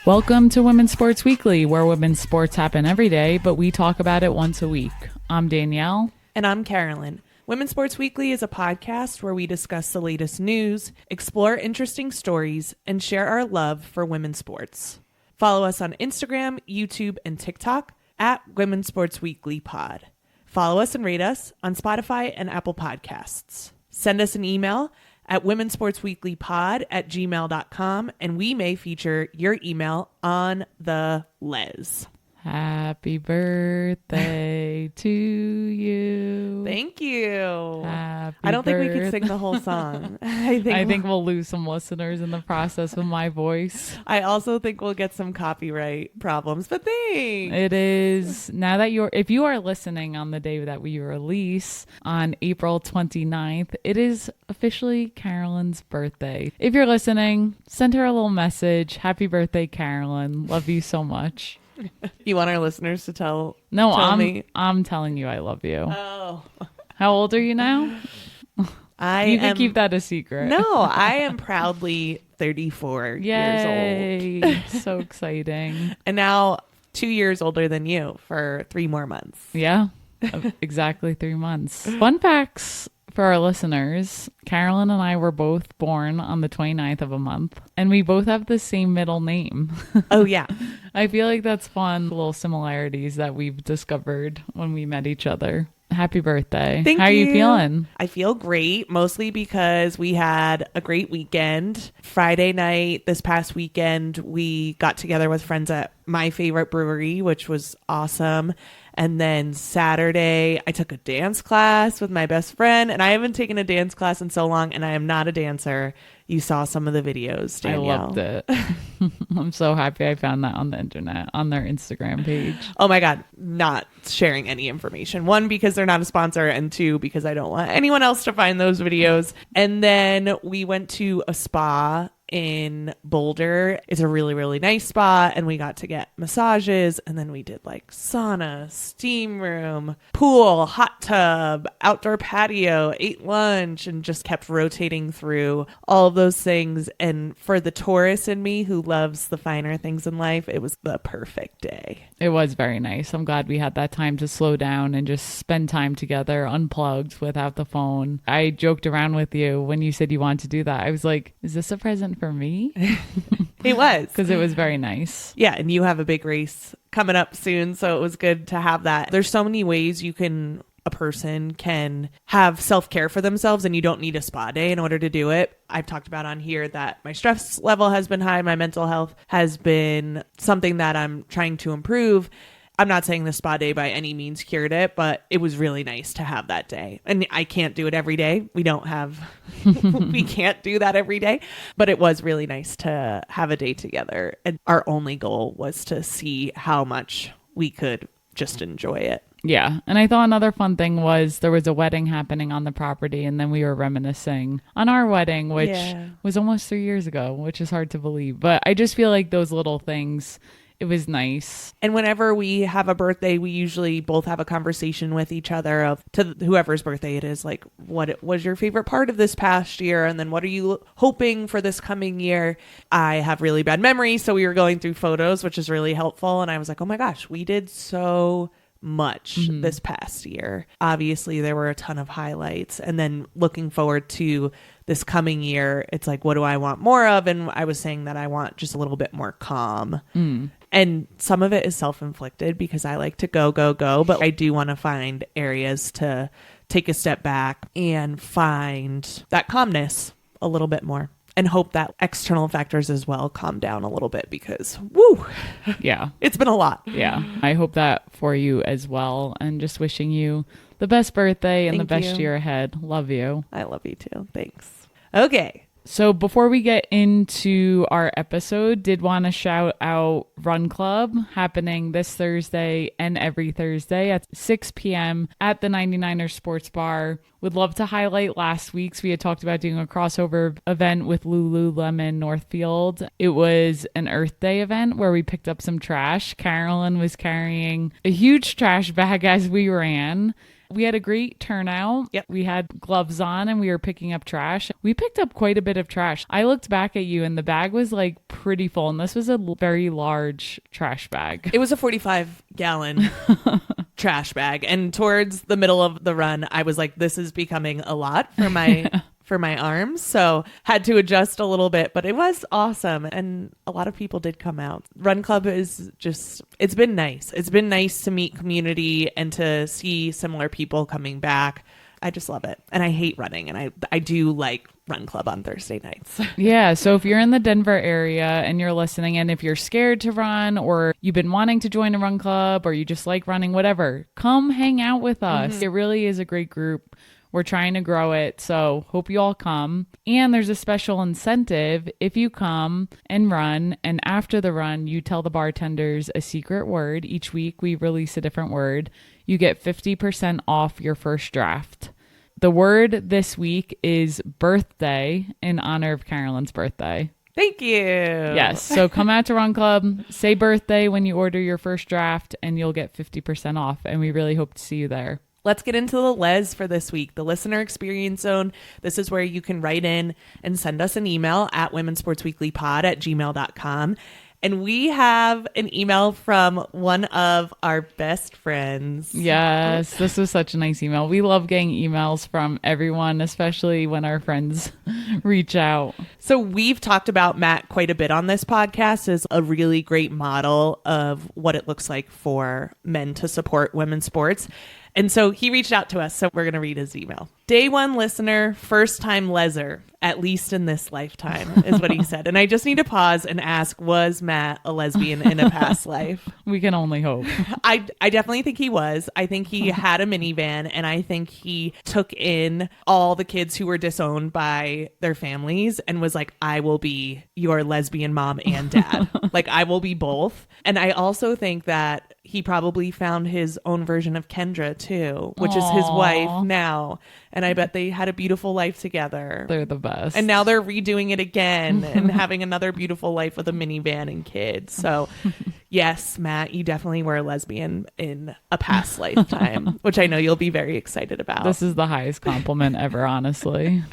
Welcome to Women's Sports Weekly, where women's sports happen every day, but we talk about it once a week. I'm Danielle. And I'm Carolyn. Women's Sports Weekly is a podcast where we discuss the latest news, explore interesting stories, and share our love for women's sports. Follow us on Instagram, YouTube, and TikTok at WomensSportsWeeklyPod. Follow us and rate us on Spotify and Apple Podcasts. Send us an email at WomensSportsWeeklyPod@gmail.com, and we may feature your email on the Les. Happy birthday to you. Thank you. Happy I don't think we could sing the whole song. I think we'll lose some listeners in the process with my voice. I also think we'll get some copyright problems, but thanks. It is now that if you are listening on the day that we release on April 29th, it is officially Carolyn's birthday. If you're listening, send her a little message. Happy birthday, Carolyn. Love you so much. You want our listeners to tell me? I'm telling you I love you. Oh. How old are you now? You can keep that a secret. No, I am proudly 34 years old. So exciting. And now 2 years older than you for 3 more months. Yeah, exactly 3 months. Fun facts for our listeners. Carolyn and I were both born on the 29th of a month, and we both have the same middle name. Oh, yeah. I feel like that's fun, little similarities that we've discovered when we met each other. Happy birthday. Thank you. How are you feeling? I feel great, mostly because we had a great weekend. Friday night, this past weekend, we got together with friends at my favorite brewery, which was awesome. And then Saturday, I took a dance class with my best friend, and I haven't taken a dance class in so long, and I am not a dancer. You saw some of the videos, Danielle. I loved it. I'm so happy I found that on the internet, on their Instagram page. Oh my God, not sharing any information. 1, because they're not a sponsor, and 2, because I don't want anyone else to find those videos. And then we went to a spa in Boulder. It's a really, really nice spa, and we got to get massages, and then we did like sauna, steam room, pool, hot tub, outdoor patio, ate lunch, and just kept rotating through all of those things. And for the tourist in me who loves the finer things in life, it was the perfect day. It was very nice. I'm glad we had that time to slow down and just spend time together, unplugged, without the phone. I joked around with you when you said you wanted to do that. I was like, is this a present for me? It was. Because it was very nice. Yeah, and you have a big race coming up soon, so it was good to have that. There's so many ways a person can have self-care for themselves, and you don't need a spa day in order to do it. I've talked about on here that my stress level has been high. My mental health has been something that I'm trying to improve. I'm not saying the spa day by any means cured it, but it was really nice to have that day. And I can't do it every day. We can't do that every day, but it was really nice to have a day together. And our only goal was to see how much we could just enjoy it. Yeah. And I thought another fun thing was there was a wedding happening on the property, and then we were reminiscing on our wedding, which was almost 3 years ago, which is hard to believe. But I just feel like those little things, it was nice. And whenever we have a birthday, we usually both have a conversation with each other to whoever's birthday it is, like, what was your favorite part of this past year? And then what are you hoping for this coming year? I have really bad memory, so we were going through photos, which is really helpful. And I was like, oh my gosh, we did so much this past year. Obviously, there were a ton of highlights. And then looking forward to this coming year, it's like, what do I want more of? And I was saying that I want just a little bit more calm. And some of it is self-inflicted because I like to go, but I do want to find areas to take a step back and find that calmness a little bit more. And hope that external factors as well calm down a little bit because, woo, yeah, it's been a lot. Yeah, I hope that for you as well. And just wishing you the best birthday and the best year ahead. Love you. I love you too. Thanks. Okay. So before we get into our episode, did want to shout out Run Club happening this Thursday and every Thursday at 6 p.m. at the 99ers Sports Bar. Would love to highlight last week's. We had talked about doing a crossover event with Lululemon Northfield. It was an Earth Day event where we picked up some trash. Carolyn was carrying a huge trash bag as we ran. We had a great turnout. Yep. We had gloves on and we were picking up trash. We picked up quite a bit of trash. I looked back at you and the bag was like pretty full, and this was a very large trash bag. It was a 45-gallon trash bag. And towards the middle of the run, I was like, this is becoming a lot for my for my arms. So had to adjust a little bit, but it was awesome. And a lot of people did come out. Run Club is just, it's been nice. It's been nice to meet community and to see similar people coming back. I just love it. And I hate running. And I do like Run Club on Thursday nights. Yeah. So if you're in the Denver area and you're listening, and if you're scared to run, or you've been wanting to join a run club, or you just like running, whatever, come hang out with us. It really is a great group. We're trying to grow it, so hope you all come. And there's a special incentive if you come and run, and after the run, you tell the bartenders a secret word. Each week, we release a different word. You get 50% off your first draft. The word this week is birthday, in honor of Carolyn's birthday. Thank you. Yes, so come out to Run Club, say birthday when you order your first draft, and you'll get 50% off, and we really hope to see you there. Let's get into the Les for this week, the Listener Experience Zone. This is where you can write in and send us an email at WomensSportsWeeklyPod@gmail.com. And we have an email from one of our best friends. Yes, this was such a nice email. We love getting emails from everyone, especially when our friends reach out. So we've talked about Matt quite a bit on this podcast as a really great model of what it looks like for men to support women's sports. And so he reached out to us, so we're going to read his email. Day one listener, first time leser, at least in this lifetime, is what he said. And I just need to pause and ask, was Matt a lesbian in a past life? We can only hope. I definitely think he was. I think he had a minivan, and I think he took in all the kids who were disowned by their families and was like, I will be your lesbian mom and dad. Like, I will be both. And I also think that he probably found his own version of Kendra too, which is his wife now. And I bet they had a beautiful life together. They're the best. And now they're redoing it again and having another beautiful life with a minivan and kids. So yes, Matt, you definitely were a lesbian in a past lifetime, which I know you'll be very excited about. This is the highest compliment ever, honestly.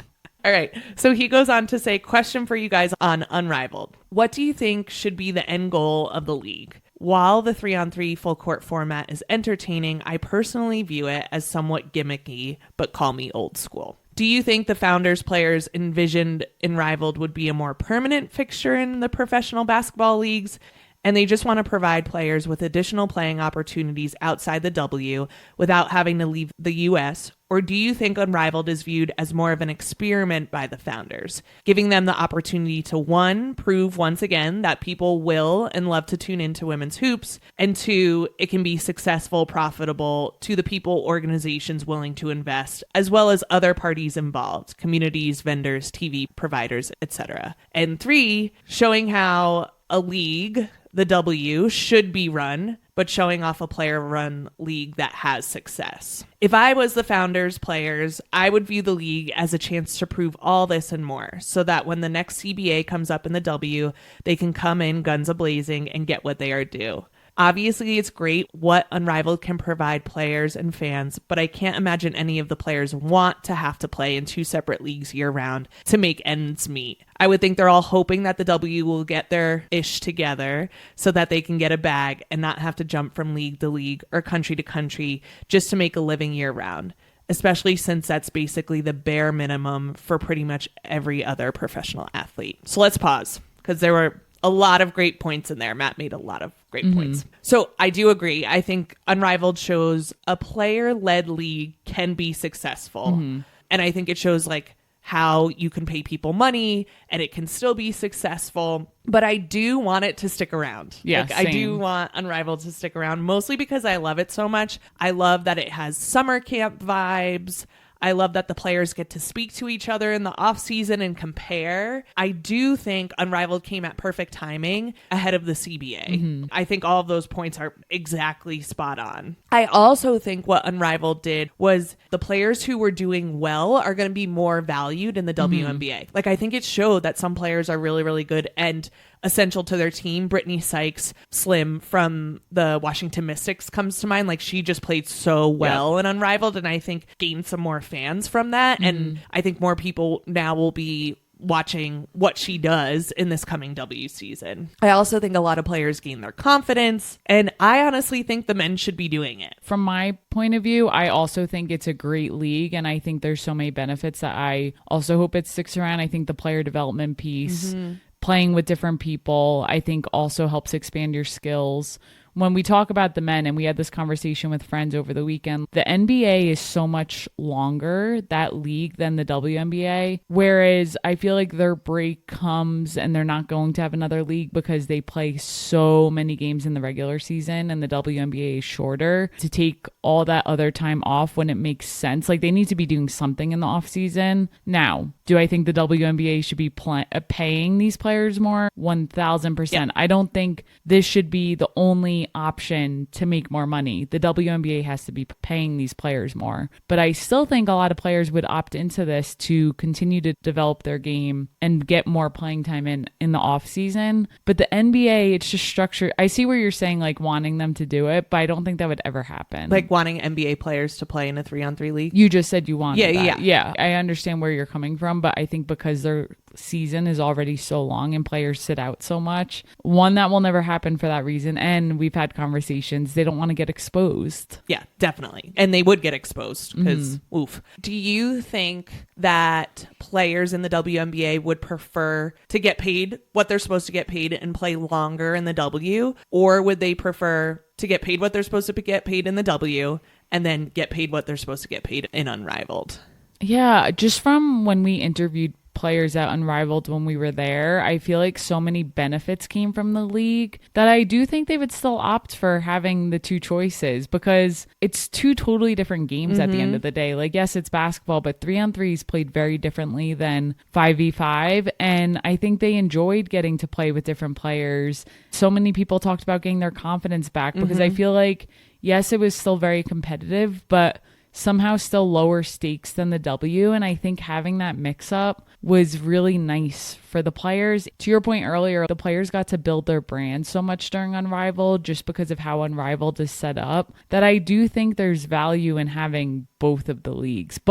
All right. So he goes on to say, question for you guys on Unrivaled. What do you think should be the end goal of the league? While the 3-on-3 full court format is entertaining, I personally view it as somewhat gimmicky, but call me old school. Do you think the Founders players envisioned Unrivaled would be a more permanent fixture in the professional basketball leagues, and they just want to provide players with additional playing opportunities outside the W without having to leave the U.S.? Or do you think Unrivaled is viewed as more of an experiment by the Founders, giving them the opportunity to, one, prove once again that people will and love to tune into women's hoops, and two, it can be successful, profitable to the people, organizations willing to invest, as well as other parties involved, communities, vendors, TV providers, etc. And three, showing how a league, the W, should be run, but showing off a player-run league that has success. If I was the Founders players, I would view the league as a chance to prove all this and more, so that when the next CBA comes up in the W, they can come in guns a-blazing and get what they are due. Obviously, it's great what Unrivaled can provide players and fans, but I can't imagine any of the players want to have to play in two separate leagues year-round to make ends meet. I would think they're all hoping that the W will get their ish together so that they can get a bag and not have to jump from league to league or country to country just to make a living year-round, especially since that's basically the bare minimum for pretty much every other professional athlete. So let's pause, because there were a lot of great points in there. Matt made a lot of great points. So I do agree. I think Unrivaled shows a player-led league can be successful. And I think it shows like how you can pay people money and it can still be successful. But I do want it to stick around. Yeah, like, I do want Unrivaled to stick around, mostly because I love it so much. I love that it has summer camp vibes. I love that the players get to speak to each other in the off season and compare. I do think Unrivaled came at perfect timing ahead of the CBA. I think all of those points are exactly spot on. I also think what Unrivaled did was the players who were doing well are going to be more valued in the WNBA. Like, I think it showed that some players are really, really good and essential to their team. Brittany Sykes, Slim from the Washington Mystics comes to mind. Like, she just played so well in Unrivaled, and I think gained some more fans from that. And I think more people now will be watching what she does in this coming W season. I also think a lot of players gain their confidence, and I honestly think the men should be doing it. From my point of view, I also think it's a great league, and I think there's so many benefits that I also hope it sticks around. I think the player development piece, playing with different people, I think also helps expand your skills. When we talk about the men, and we had this conversation with friends over the weekend, the NBA is so much longer, that league, than the WNBA. Whereas I feel like their break comes and they're not going to have another league because they play so many games in the regular season, and the WNBA is shorter, to take all that other time off when it makes sense. Like, they need to be doing something in the off season. Now, do I think the WNBA should be paying these players more? 1,000%. Yep. I don't think this should be the only option to make more money. The WNBA has to be paying these players more. But I still think a lot of players would opt into this to continue to develop their game and get more playing time in the off season. But the NBA, it's just structured. I see where you're saying, like, wanting them to do it, but I don't think that would ever happen. Like wanting NBA players to play in a 3-on-3 league. You just said you wanted that. Yeah. Yeah. I understand where you're coming from, but I think because their season is already so long and players sit out so much, one, that will never happen for that reason. And we've had conversations, they don't want to get exposed. Yeah, definitely. And they would get exposed because oof. Do you think that players in the WNBA would prefer to get paid what they're supposed to get paid and play longer in the W? Or would they prefer to get paid what they're supposed to get paid in the W and then get paid what they're supposed to get paid in Unrivaled? Yeah, just from when we interviewed players at Unrivaled when we were there, I feel like so many benefits came from the league that I do think they would still opt for having the two choices, because it's two totally different games at the end of the day. Like, yes, it's basketball, but 3-on-3 is played very differently than 5v5, and I think they enjoyed getting to play with different players. So many people talked about getting their confidence back, because I feel like, yes, it was still very competitive, but somehow still lower stakes than the W. And I think having that mix up was really nice for the players. To your point earlier, the players got to build their brand so much during Unrivaled just because of how Unrivaled is set up, that I do think there's value in having both of the leagues.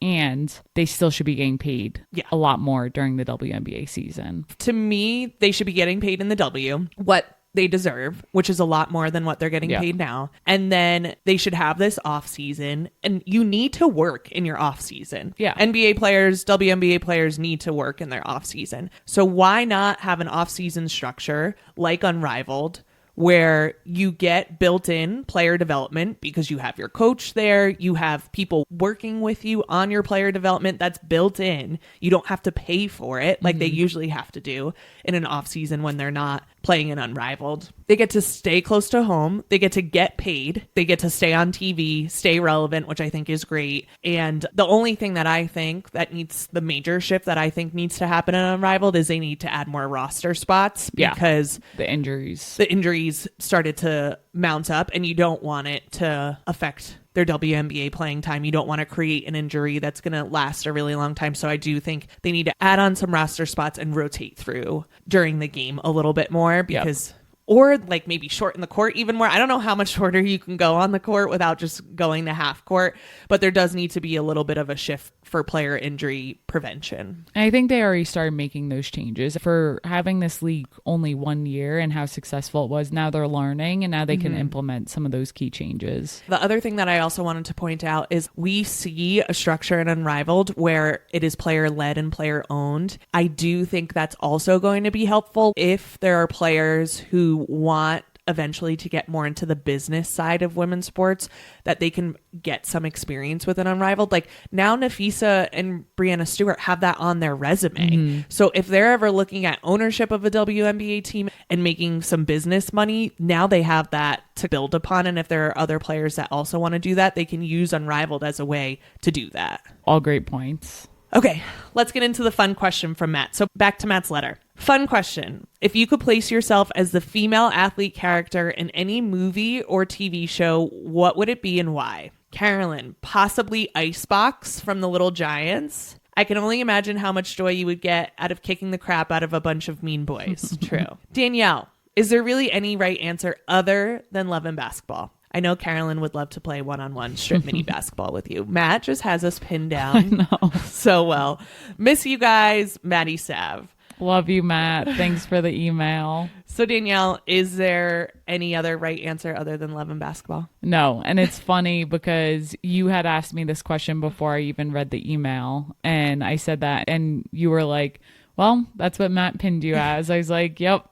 And they still should be getting paid a lot more during the WNBA season. To me, they should be getting paid in the W what they deserve, which is a lot more than what they're getting paid now. And then they should have this off season, and you need to work in your off season. Yeah. NBA players, WNBA players need to work in their off season. So why not have an off season structure like Unrivaled, where you get built-in player development because you have your coach there, you have people working with you on your player development that's built in. You don't have to pay for it like they usually have to do in an off season when they're not playing in Unrivaled. They get to stay close to home. They get to get paid. They get to stay on TV, stay relevant, which I think is great. And the only thing that I think that needs, the major shift that I think needs to happen in Unrivaled, is they need to add more roster spots, because the injuries started to mount up, and you don't want it to affect their WNBA playing time. You don't want to create an injury that's going to last a really long time. So I do think they need to add on some roster spots and rotate through during the game a little bit more, because or like maybe shorten the court even more. I don't know how much shorter you can go on the court without just going to half court, but there does need to be a little bit of a shift for player injury prevention. I think they already started making those changes. For having this league only 1 year and how successful it was, now they're learning, and now they can implement some of those key changes. The other thing that I also wanted to point out is we see a structure in Unrivaled where it is player led and player owned. I do think that's also going to be helpful if there are players who want eventually to get more into the business side of women's sports, that they can get some experience with an Unrivaled. Like now Nafisa and Brianna Stewart have that on their resume. So if they're ever looking at ownership of a WNBA team and making some business money, now they have that to build upon. And if there are other players that also want to do that, they can use Unrivaled as a way to do that. All great points. Okay, let's get into the fun question from Matt. So back to Matt's letter. Fun question. If you could place yourself as the female athlete character in any movie or TV show, what would it be and why? Carolyn, possibly Icebox from The Little Giants. I can only imagine how much joy you would get out of kicking the crap out of a bunch of mean boys. True. Danielle, is there really any right answer other than love and basketball? I know Carolyn would love to play one-on-one strip mini basketball with you. Matt just has us pinned down so well. Miss you guys, Maddie Sav. Love you, Matt. Thanks for the email. So Danielle, is there any other right answer other than love and basketball? No. And it's funny because you had asked me this question before I even read the email. And I said that. And you were like, well, that's what Matt pinned you as. I was like, yep.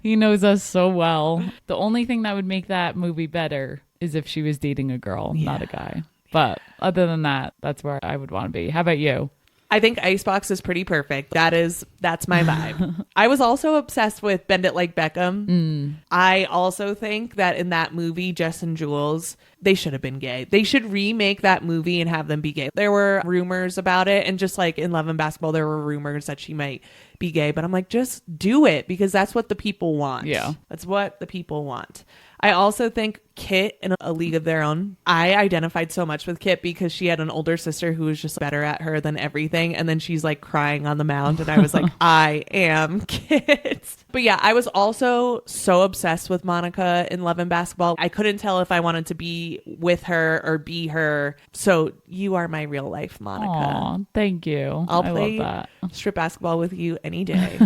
He knows us so well. The only thing that would make that movie better is if she was dating a girl, not a guy. But other than that, that's where I would want to be. How about you? I think Icebox is pretty perfect. That's my vibe. I was also obsessed with Bend It Like Beckham. I also think that in that movie, Jess and Jules, they should have been gay. They should remake that movie and have them be gay. There were rumors about it. And just like in Love and Basketball, there were rumors that she might be gay. But I'm like, just do it because that's what the people want. Yeah. That's what the people want. I also think Kit in A League of Their Own. I identified so much with Kit because she had an older sister who was just better at her than everything. And then she's like crying on the mound. And I was like, I am Kit. But yeah, I was also so obsessed with Monica in Love and Basketball. I couldn't tell if I wanted to be with her or be her. So you are my real life Monica. Aw, thank you. I'll I play love that. strip basketball with you any day.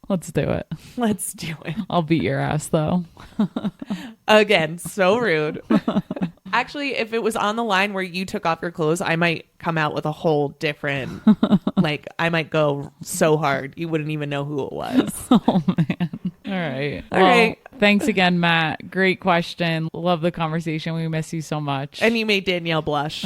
Let's do it. Let's do it. I'll beat your ass though. Again, so rude. Actually, if it was on the line where you took off your clothes, I might come out with a whole different, like I might go so hard you wouldn't even know who it was. Oh man. All right. Thanks again, Matt. Great question. Love the conversation. We miss you so much. And you made Danielle blush.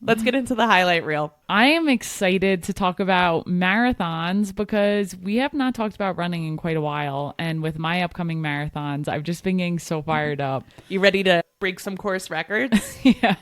Let's get into the highlight reel. I am excited to talk about marathons because we have not talked about running in quite a while. And with my upcoming marathons, I've just been getting so fired up. You ready to break some course records? Yeah,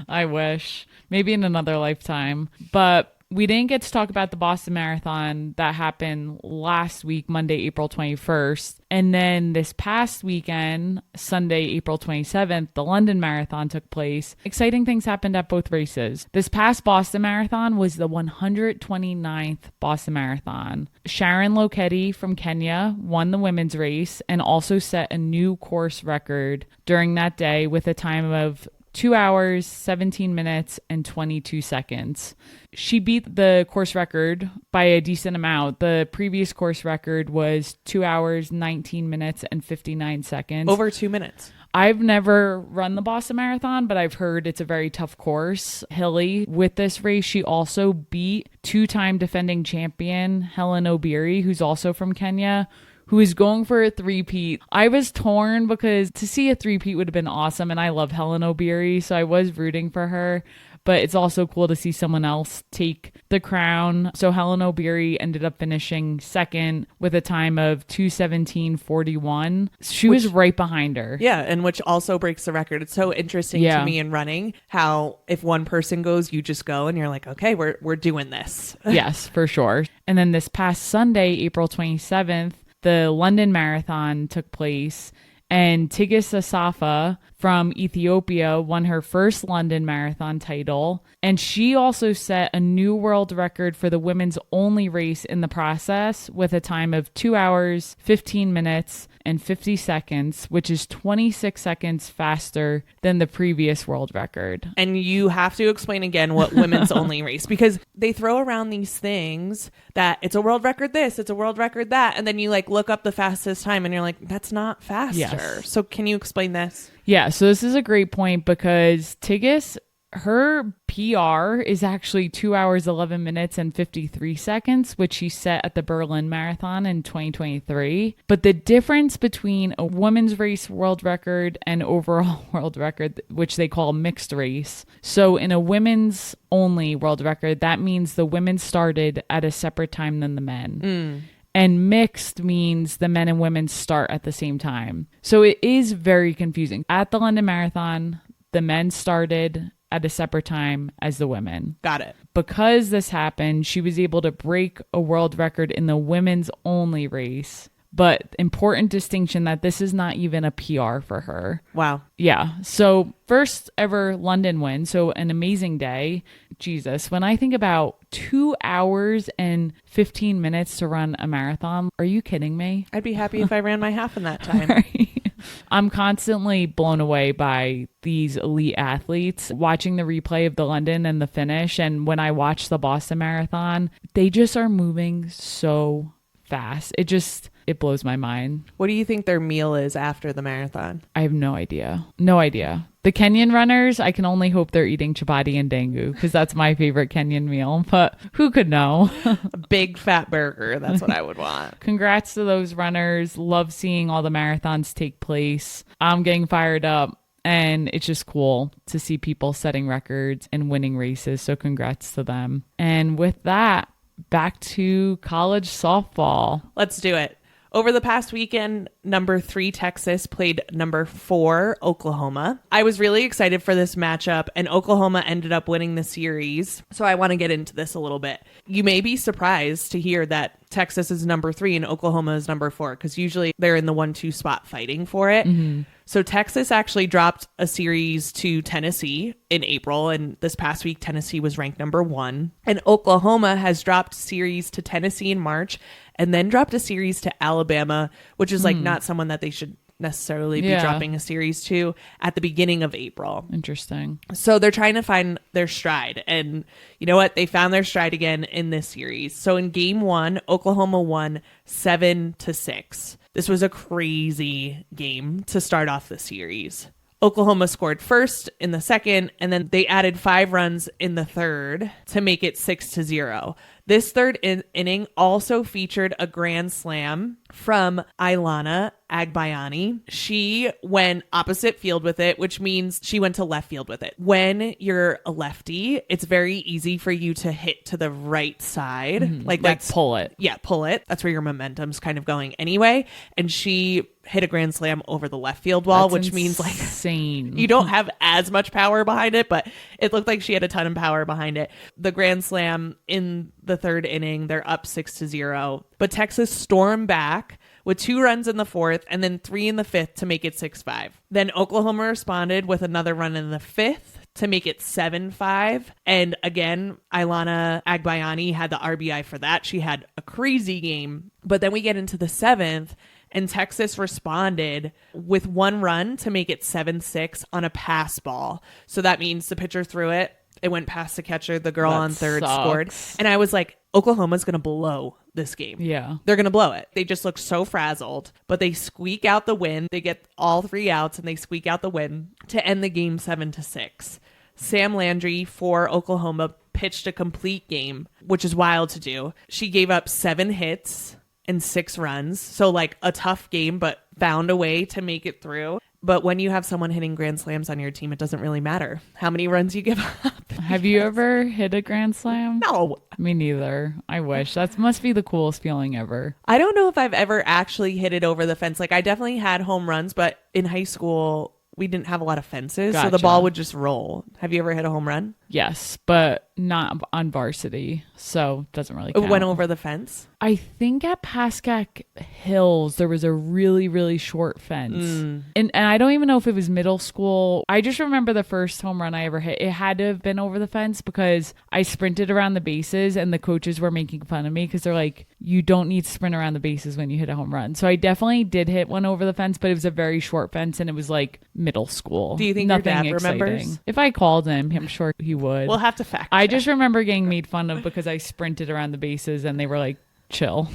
I wish. Maybe in another lifetime. But we didn't get to talk about the Boston Marathon that happened last week, Monday, April 21st. And then this past weekend, Sunday, April 27th, the London Marathon took place. Exciting things happened at both races. This past Boston Marathon was the 129th Boston Marathon. Sharon Lokedi from Kenya won the women's race and also set a new course record during that day with a time of 2 hours, 17 minutes, and 22 seconds. She beat the course record by a decent amount. The previous course record was 2 hours, 19 minutes, and 59 seconds. Over 2 minutes. I've never run the Boston Marathon, but I've heard it's a very tough course. Hilly, with this race, she also beat two-time defending champion Helen Obiri, who's also from Kenya, who is going for a three-peat. I was torn because to see a three-peat would have been awesome, and I love Helen Obiri, so I was rooting for her. But it's also cool to see someone else take the crown. So Helen Obiri ended up finishing second with a time of 2:17:41. She was right behind her. Yeah, and which also breaks the record. It's so interesting to me in running how if one person goes, you just go and you're like, okay, we're doing this. Yes, for sure. And then this past Sunday, April 27th, the London Marathon took place, and Tigist Assefa from Ethiopia won her first London Marathon title. And she also set a new world record for the women's only race in the process with a time of 2 hours, 15 minutes, and 50 seconds, which is 26 seconds faster than the previous world record. And you have to explain again what women's only race, because they throw around these things that it's a world record this, it's a world record that, and then you like look up the fastest time and you're like, that's not faster. Yes. So can you explain this? Yeah, so this is a great point because Tigist her PR is actually 2 hours, 11 minutes and 53 seconds, which she set at the Berlin Marathon in 2023. But the difference between a women's race world record and overall world record, which they call mixed race. So in a women's only world record, that means the women started at a separate time than the men. And mixed means the men and women start at the same time. So it is very confusing. At the London Marathon, the men started at a separate time as the women. Got it. Because this happened, she was able to break a world record in the women's only race. But important distinction that this is not even a PR for her. Wow. Yeah. So first ever London win. So an amazing day. Jesus. When I think about 2 hours and 15 minutes to run a marathon, are you kidding me? I'd be happy if I ran my half in that time. Right. I'm constantly blown away by these elite athletes, watching the replay of the London and the finish. And when I watch the Boston Marathon, they just are moving so fast. It blows my mind. What do you think their meal is after the marathon? I have no idea. No idea. The Kenyan runners, I can only hope they're eating chapati and dengu because that's my favorite Kenyan meal, but who could know? A big fat burger. That's what I would want. Congrats to those runners. Love seeing all the marathons take place. I'm getting fired up. And it's just cool to see people setting records and winning races. So congrats to them. And with that, back to college softball. Let's do it. Over the past weekend, number 3 Texas played number 4 Oklahoma. I was really excited for this matchup, and Oklahoma ended up winning the series. So I want to get into this a little bit. You may be surprised to hear that Texas is number 3 and Oklahoma is number 4, because usually they're in the 1-2 spot fighting for it. So Texas actually dropped a series to Tennessee in April, and this past week Tennessee was ranked number 1. And Oklahoma has dropped series to Tennessee in March and then dropped a series to Alabama, which is like not someone that they should necessarily be dropping a series to at the beginning of April. Interesting. So they're trying to find their stride. And you know what? They found their stride again in this series. So in game 1, Oklahoma won 7-6. This was a crazy game to start off the series. Oklahoma scored first in the second, and then they added 5 runs in the third to make it 6-0. This third inning also featured a grand slam from Ilana Agbayani. She went opposite field with it, which means she went to left field with it. When you're a lefty, it's very easy for you to hit to the right side. Like pull it. Yeah, pull it. That's where your momentum's kind of going anyway. And she hit a grand slam over the left field wall, which means like insane. You don't have as much power behind it, but it looked like she had a ton of power behind it. The grand slam in the third inning, they're up 6-0, but Texas stormed back with 2 runs in the fourth and then 3 in the fifth to make it 6-5. Then Oklahoma responded with another run in the fifth to make it 7-5. And again, Ilana Agbayani had the RBI for that. She had a crazy game. But then we get into the seventh, and Texas responded with 1 run to make it 7-6 on a pass ball. So that means the pitcher threw it. It went past the catcher. The girl on third scored. And I was like, Oklahoma's going to blow this game. Yeah. They're going to blow it. They just look so frazzled, but they squeak out the win. They get all 3 outs and they squeak out the win to end the game 7-6. Sam Landry for Oklahoma pitched a complete game, which is wild to do. She gave up 7 hits and 6 runs. So like a tough game, but found a way to make it through. But when you have someone hitting grand slams on your team, it doesn't really matter how many runs you give up. Have you ever hit a grand slam? No. Me neither. I wish. That must be the coolest feeling ever. I don't know if I've ever actually hit it over the fence. Like I definitely had home runs, but in high school, we didn't have a lot of fences. Gotcha. So the ball would just roll. Have you ever hit a home run? Yes, but not on varsity. So it doesn't really count. It went over the fence? I think at Pascack Hills, there was a really, really short fence. And I don't even know if it was middle school. I just remember the first home run I ever hit. It had to have been over the fence because I sprinted around the bases and the coaches were making fun of me because they're like, you don't need to sprint around the bases when you hit a home run. So I definitely did hit one over the fence, but it was a very short fence and it was like middle school. Do you think Nothing your dad remembers? If I called him, I'm sure he would. We'll have to fact check. I just remember getting made fun of because I sprinted around the bases and they were like, chill.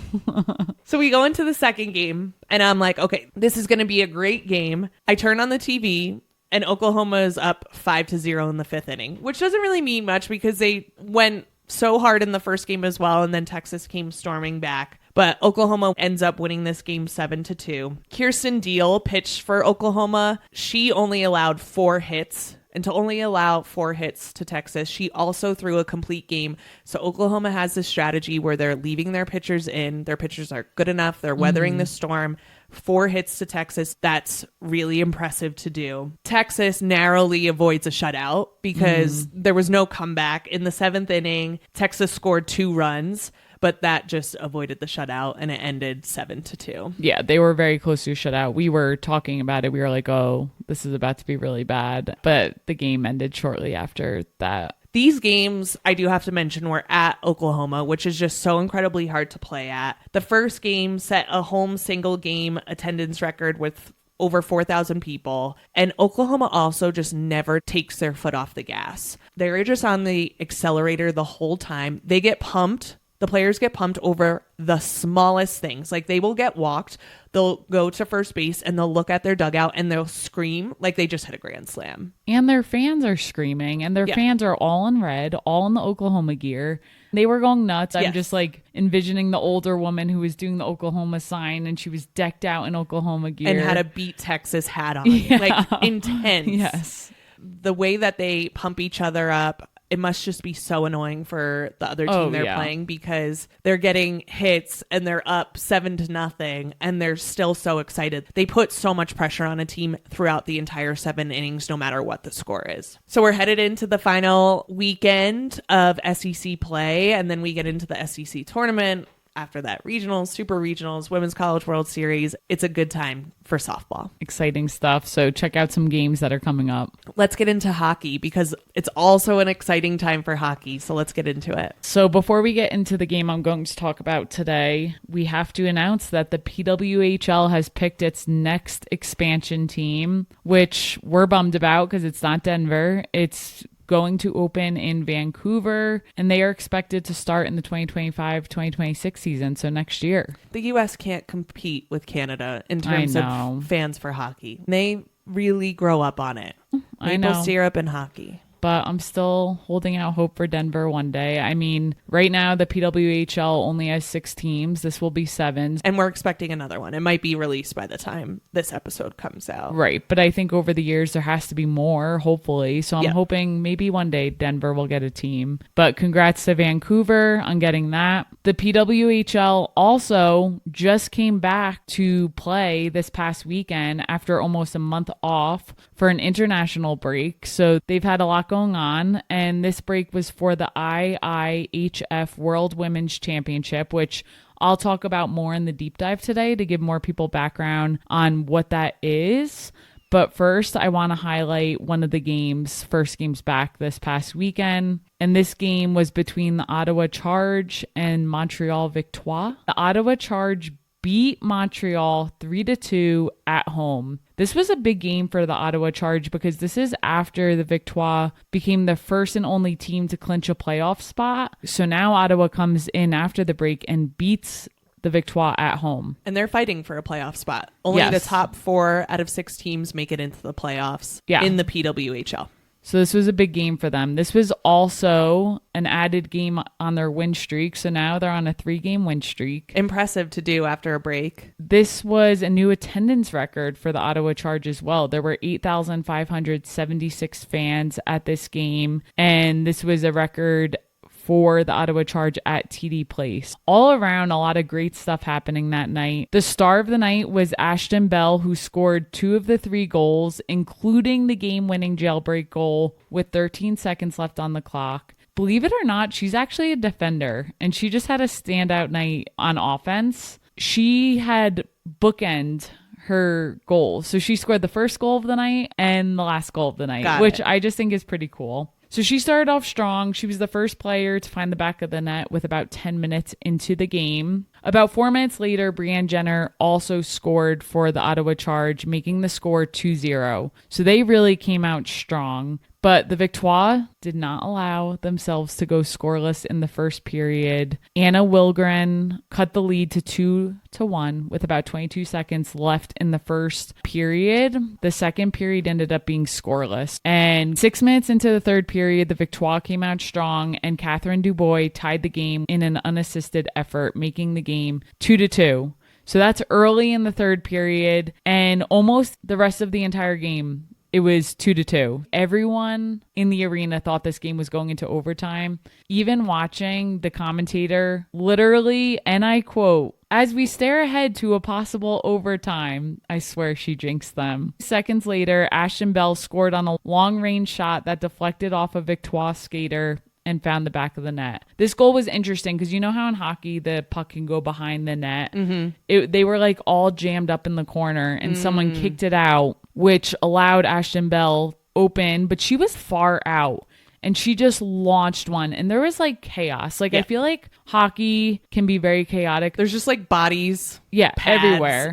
So we go into the second game and I'm like, okay, this is going to be a great game. I turn on the TV And Oklahoma is up 5-0 in the 5th inning, which doesn't really mean much because they went so hard in the first game as well, and then Texas came storming back. But Oklahoma ends up winning this game 7-2. Kirsten Deal pitched for Oklahoma. She only allowed 4 hits. And to only allow 4 hits to Texas, she also threw a complete game. So Oklahoma has this strategy where they're leaving their pitchers in. Their pitchers are good enough. They're weathering the storm. 4 hits to Texas. That's really impressive to do. Texas narrowly avoids a shutout because there was no comeback. In the 7th inning, Texas scored 2 runs. But that just avoided the shutout, and it ended 7-2. Yeah, they were very close to a shutout. We were talking about it. We were like, oh, this is about to be really bad. But the game ended shortly after that. These games, I do have to mention, were at Oklahoma, which is just so incredibly hard to play at. The first game set a home single game attendance record with over 4,000 people. And Oklahoma also just never takes their foot off the gas. They're just on the accelerator the whole time. They get pumped. The players get pumped over the smallest things. Like, they will get walked. They'll go to first base and they'll look at their dugout and they'll scream like they just hit a grand slam. And their fans are screaming, and their fans are all in red, all in the Oklahoma gear. They were going nuts. I'm just like envisioning the older woman who was doing the Oklahoma sign, and she was decked out in Oklahoma gear. And had a Beat Texas hat on. Like, intense. Yes. The way that they pump each other up, it must just be so annoying for the other team they're playing, because they're getting hits and they're up 7-0 and they're still so excited. They put so much pressure on a team throughout the entire 7 innings, no matter what the score is. So we're headed into the final weekend of SEC play, and then we get into the SEC tournament. After that, regionals, super regionals, Women's College World Series. It's a good time for softball. Exciting stuff. So check out some games that are coming up. Let's get into hockey, because it's also an exciting time for hockey. So let's get into it. So before we get into the game I'm going to talk about today, we have to announce that the PWHL has picked its next expansion team, which we're bummed about because it's not Denver. It's going to open in Vancouver, and they are expected to start in the 2025-2026 season, so next year. The U.S. can't compete with Canada in terms of fans for hockey. They really grow up on it. Maple syrup and hockey. But I'm still holding out hope for Denver one day. I mean, right now the PWHL only has 6 teams. This will be 7. And we're expecting another one. It might be released by the time this episode comes out. Right. But I think over the years there has to be more, hopefully. So I'm hoping maybe one day Denver will get a team. But congrats to Vancouver on getting that. The PWHL also just came back to play this past weekend after almost a month off for an international break. So they've had a lot going on, and this break was for the IIHF World Women's Championship, which I'll talk about more in the deep dive today to give more people background on what that is. But first, I want to highlight one of the first games back this past weekend. And this game was between the Ottawa Charge and Montreal Victoire. The Ottawa Charge beat Montreal 3-2 at home. This was a big game for the Ottawa Charge because this is after the Victoire became the first and only team to clinch a playoff spot. So now Ottawa comes in after the break and beats the Victoire at home. And they're fighting for a playoff spot. Only the top 4 out of 6 teams make it into the playoffs in the PWHL. So this was a big game for them. This was also an added game on their win streak. So now they're on a 3-game win streak. Impressive to do after a break. This was a new attendance record for the Ottawa Charge as well. There were 8,576 fans at this game. And this was a record for the Ottawa Charge at TD Place. All around, a lot of great stuff happening that night. The star of the night was Ashton Bell, who scored 2 of the 3 goals, including the game-winning jailbreak goal with 13 seconds left on the clock. Believe it or not, she's actually a defender, and she just had a standout night on offense. She had bookend her goals. So she scored the first goal of the night and the last goal of the night, which I just think is pretty cool. So she started off strong. She was the first player to find the back of the net with about 10 minutes into the game. About 4 minutes later, Brianne Jenner also scored for the Ottawa Charge, making the score 2-0. So they really came out strong. But the Victoire did not allow themselves to go scoreless in the first period. Anna Wilgren cut the lead to 2-1 with about 22 seconds left in the first period. The second period ended up being scoreless. And 6 minutes into the third period, the Victoire came out strong, and Catherine Dubois tied the game in an unassisted effort, making the game 2-2. So that's early in the third period, and almost the rest of the entire game, it was 2-2. Everyone in the arena thought this game was going into overtime. Even watching, the commentator literally, and I quote, "As we stare ahead to a possible overtime," I swear she jinxed them. Seconds later, Ashton Bell scored on a long-range shot that deflected off a Victoire skater and found the back of the net. This goal was interesting because you know how in hockey the puck can go behind the net? Mm-hmm. They were like all jammed up in the corner, and someone kicked it out, which allowed Ashton Bell open, but she was far out. And she just launched one, and there was like chaos. Like, I feel like hockey can be very chaotic. There's just like bodies, pads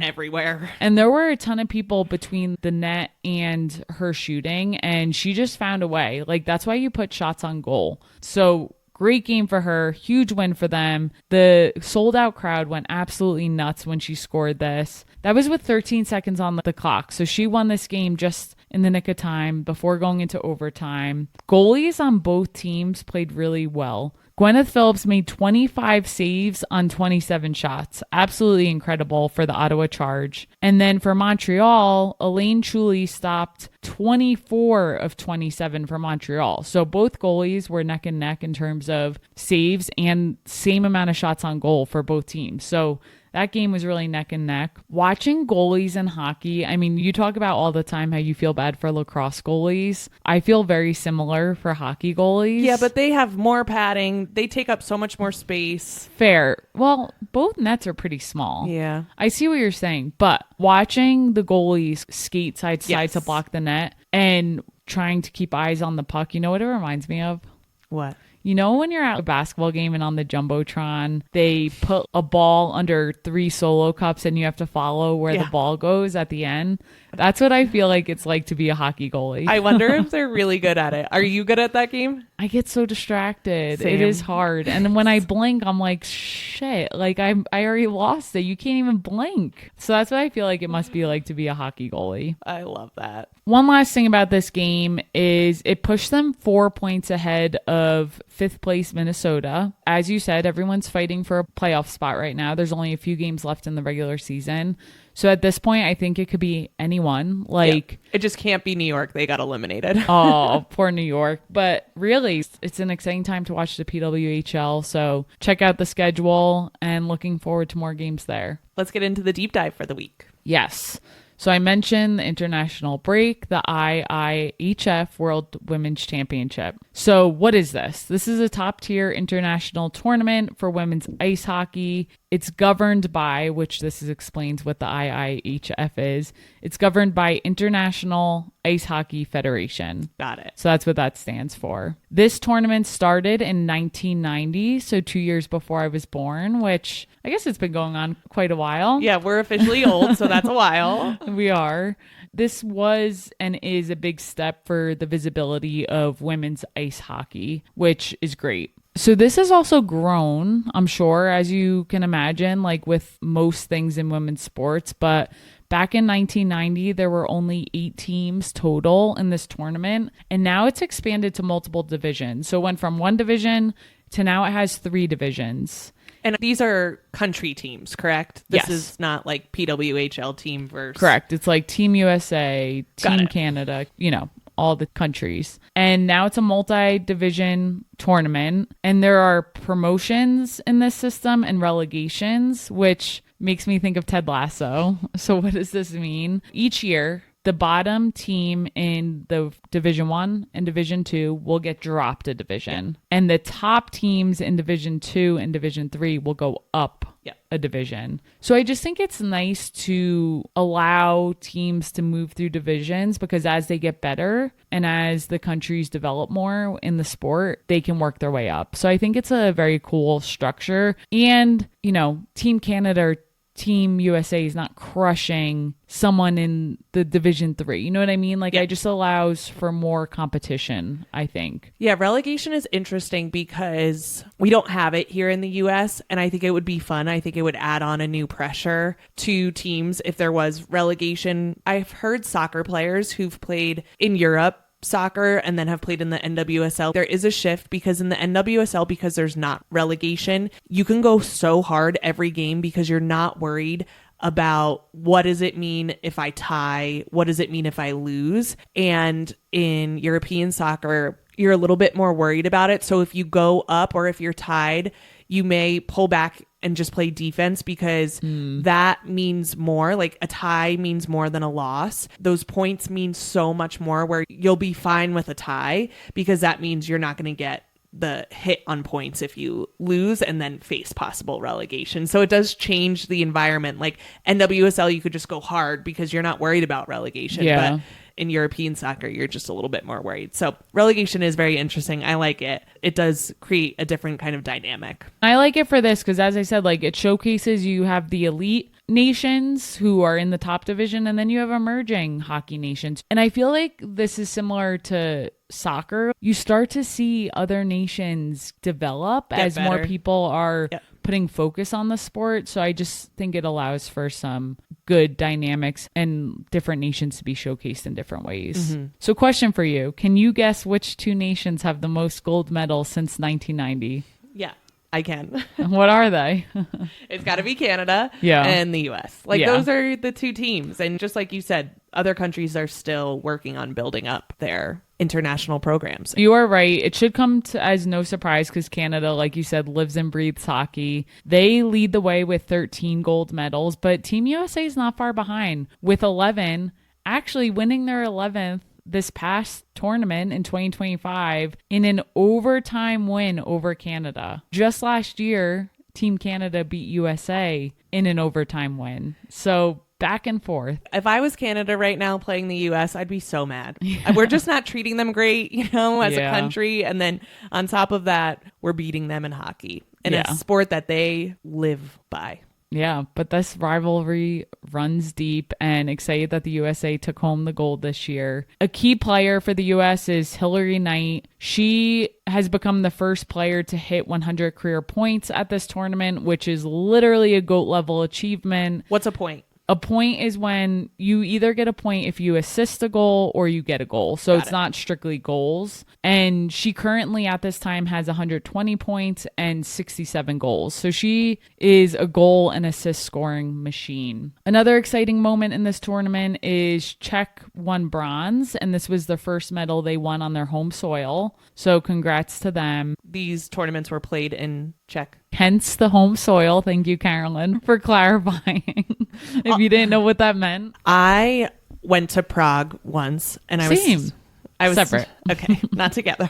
everywhere. And there were a ton of people between the net and her shooting, and she just found a way. Like, that's why you put shots on goal. So great game for her. Huge win for them. The sold out crowd went absolutely nuts when she scored this. That was with 13 seconds on the clock. So she won this game just in the nick of time before going into overtime. Goalies on both teams played really well. Gwyneth Phillips made 25 saves on 27 shots. Absolutely incredible for the Ottawa Charge. And then for Montreal, Elaine Chuli stopped 24 of 27 for Montreal. So both goalies were neck and neck in terms of saves and same amount of shots on goal for both teams. So that game was really neck and neck. Watching goalies in hockey, I mean, you talk about all the time how you feel bad for lacrosse goalies. I feel very similar for hockey goalies. Yeah, but they have more padding. They take up so much more space. Fair. Well, both nets are pretty small. Yeah. I see what you're saying, but watching the goalies skate side to side to block the net and trying to keep eyes on the puck, you know what it reminds me of? What? You know when you're at a basketball game and on the Jumbotron, they put a ball under 3 solo cups and you have to follow where the ball goes at the end? That's what I feel like it's like to be a hocky goalie. I wonder if they're really good at it. Are you good at that game? I get so distracted. Same. It is hard. And then when I blink, I'm like, shit, like I already lost it. You can't even blink. So that's what I feel like it must be like to be a hockey goalie. I love that. One last thing about this game is it pushed them 4 points ahead of 5th place Minnesota. As you said, everyone's fighting for a playoff spot right now. There's only a few games left in the regular season. So at this point, I think it could be anyone. Like, it just can't be New York. They got eliminated. Oh, poor New York. But really, it's an exciting time to watch the PWHL. So check out the schedule and looking forward to more games there. Let's get into the deep dive for the week. Yes. So I mentioned the international break, the IIHF World Women's Championship. So what is this? This is a top tier international tournament for women's ice hockey. It's governed by, which this explains what the IIHF is. It's governed by International Ice Hockey Federation. Got it. So that's what that stands for. This tournament started in 1990, so 2 years before I was born, which I guess it's been going on quite a while. Yeah, we're officially old, so that's a while. We are. This was and is a big step for the visibility of women's ice hockey, which is great. So this has also grown, I'm sure, as you can imagine, like with most things in women's sports. But back in 1990, there were only 8 teams total in this tournament. And now it's expanded to multiple divisions. So it went from 1 division to now it has 3 divisions. And these are country teams, correct? This Yes. is not like PWHL team versus... Correct. It's like Team USA, Team Canada, you know, all the countries. And now it's a multi-division tournament. And there are promotions in this system and relegations, which makes me think of Ted Lasso. So what does this mean? Each year, the bottom team in the Division 1 and Division 2 will get dropped a division. And the top teams in Division 2 and Division 3 will go up a division. So I just think it's nice to allow teams to move through divisions, because as they get better and as the countries develop more in the sport, they can work their way up. So I think it's a very cool structure. And, you know, Team Canada or Team USA is not crushing someone in the Division 3. You know what I mean? Like, it just allows for more competition, I think. Yeah, relegation is interesting because we don't have it here in the US, and I think it would be fun. I think it would add on a new pressure to teams if there was relegation. I've heard soccer players who've played in Europe soccer and then have played in the NWSL. There is a shift because in the NWSL, because there's not relegation, you can go so hard every game because you're not worried about what does it mean if I tie? What does it mean if I lose? And in European soccer, you're a little bit more worried about it. So if you go up or if you're tied, you may pull back and just play defense because that means more. Like a tie means more than a loss. Those points mean so much more, where you'll be fine with a tie because that means you're not going to get the hit on points if you lose and then face possible relegation. So it does change the environment. Like NWSL, you could just go hard because you're not worried about relegation. But in European soccer, you're just a little bit more worried. So relegation is very interesting. I like it. It does create a different kind of dynamic. I like it for this because, as I said, like, it showcases you have the elite nations who are in the top division, and then you have emerging hockey nations. And I feel like this is similar to soccer. You start to see other nations develop as more people are putting focus on the sport. So I just think it allows for some good dynamics and different nations to be showcased in different ways. So question for you, can you guess which two nations have the most gold medals since 1990? Yeah, I can. What are they? It's got to be Canada and the US. Like those are the two teams. And just like you said, other countries are still working on building up their international programs. You are right. It should come as no surprise because Canada, like you said, lives and breathes hockey. They lead the way with 13 gold medals, but Team USA is not far behind with 11, actually winning their 11th this past tournament in 2025 in an overtime win over Canada. Just last year, Team Canada beat USA in an overtime win. So back and forth. If I was Canada right now playing the US, I'd be so mad. We're just not treating them great, you know, as a country. And then on top of that, we're beating them in hockey, in a sport that they live by. Yeah, but this rivalry runs deep, and excited that the USA took home the gold this year. A key player for the US is Hillary Knight. She has become the first player to hit 100 career points at this tournament, which is literally a GOAT level achievement. What's a point? A point is when you either get a point if you assist a goal or you get a goal. So it's not strictly goals. And she currently at this time has 120 points and 67 goals. So she is a goal and assist scoring machine. Another exciting moment in this tournament is Czech won bronze, and this was the first medal they won on their home soil. So congrats to them. These tournaments were played in Czech. Hence the home soil. Thank you, Carolyn, for clarifying. If you didn't know what that meant. I went to Prague once, and I was separate. Okay, not together.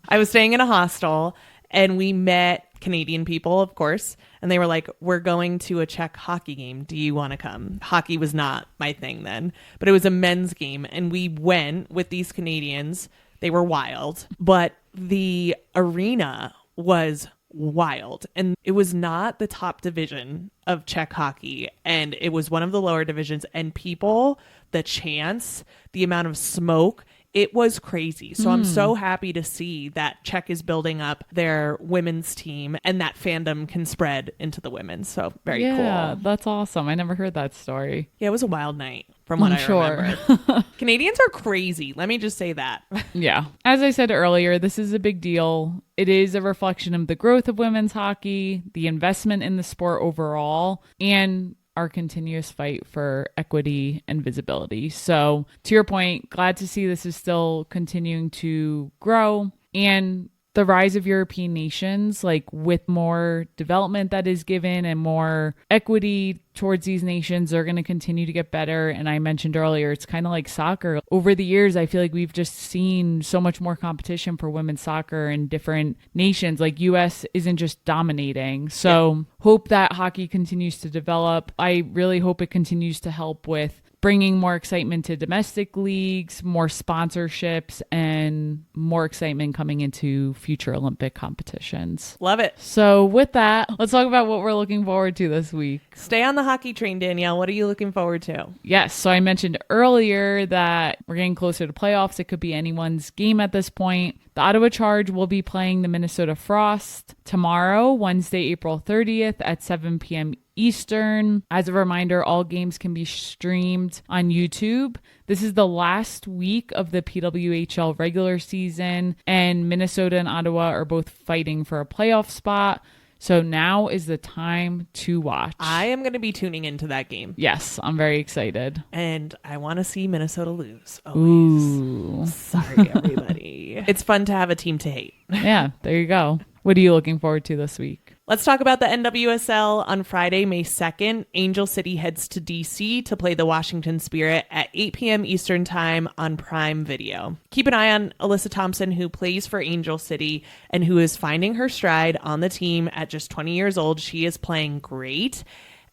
I was staying in a hostel, and we met Canadian people, of course, and they were like, "We're going to a Czech hockey game. Do you want to come?" Hockey was not my thing then, but it was a men's game, and we went with these Canadians. They were wild, but the arena was wild, and it was not the top division of Czech hockey, and it was one of the lower divisions, and people, the chants, the amount of smoke, it was crazy. So I'm so happy to see that Czech is building up their women's team, and that fandom can spread into the women's. So very cool. Yeah, that's awesome. I never heard that story. Yeah, it was a wild night from what I remember. Canadians are crazy. Let me just say that. Yeah. As I said earlier, this is a big deal. It is a reflection of the growth of women's hockey, the investment in the sport overall, and our continuous fight for equity and visibility. So to your point, glad to see this is still continuing to grow. And the rise of European nations, like with more development that is given and more equity towards these nations, are going to continue to get better. And I mentioned earlier, it's kind of like soccer. Over the years, I feel like we've just seen so much more competition for women's soccer in different nations. Like US isn't just dominating. So hope that hockey continues to develop. I really hope it continues to help with bringing more excitement to domestic leagues, more sponsorships, and more excitement coming into future Olympic competitions. Love it. So with that, let's talk about what we're looking forward to this week. Stay on the hockey train, Danielle. What are you looking forward to? Yes. So I mentioned earlier that we're getting closer to playoffs. It could be anyone's game at this point. The Ottawa Charge will be playing the Minnesota Frost tomorrow, Wednesday, April 30th at 7 p.m. Eastern. As a reminder, all games can be streamed on YouTube. This is the last week of the PWHL regular season, and Minnesota and Ottawa are both fighting for a playoff spot. So now is the time to watch. I am going to be tuning into that game. Yes, I'm very excited. And I want to see Minnesota lose. Always. Ooh. Sorry, everybody. It's fun to have a team to hate. Yeah, there you go. What are you looking forward to this week? Let's talk about the NWSL. On Friday, May 2nd, Angel City heads to DC to play the Washington Spirit at 8 p.m. Eastern Time on Prime Video. Keep an eye on Alyssa Thompson, who plays for Angel City and who is finding her stride on the team at just 20 years old. She is playing great.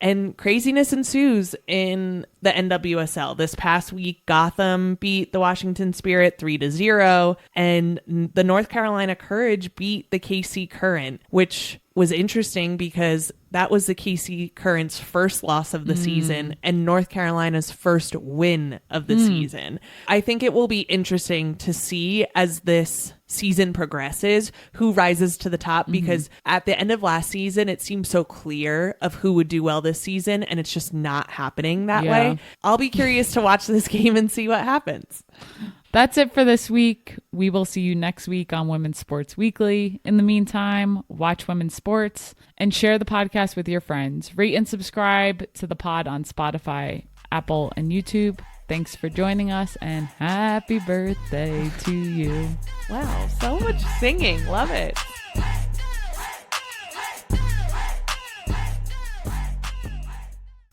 And craziness ensues in the NWSL. This past week, Gotham beat the Washington Spirit 3-0, and the North Carolina Courage beat the KC Current, which was interesting because that was the KC Current's first loss of the season and North Carolina's first win of the season. I think it will be interesting to see as this season progresses who rises to the top, because at the end of last season, it seemed so clear of who would do well this season, and it's just not happening that way. I'll be curious to watch this game and see what happens. That's it for this week. We will see you next week on Women's Sports Weekly. In the meantime, watch women's sports and share the podcast with your friends. Rate and subscribe to the pod on Spotify, Apple, and YouTube. Thanks for joining us, and happy birthday to you. Wow, so much singing. Love it.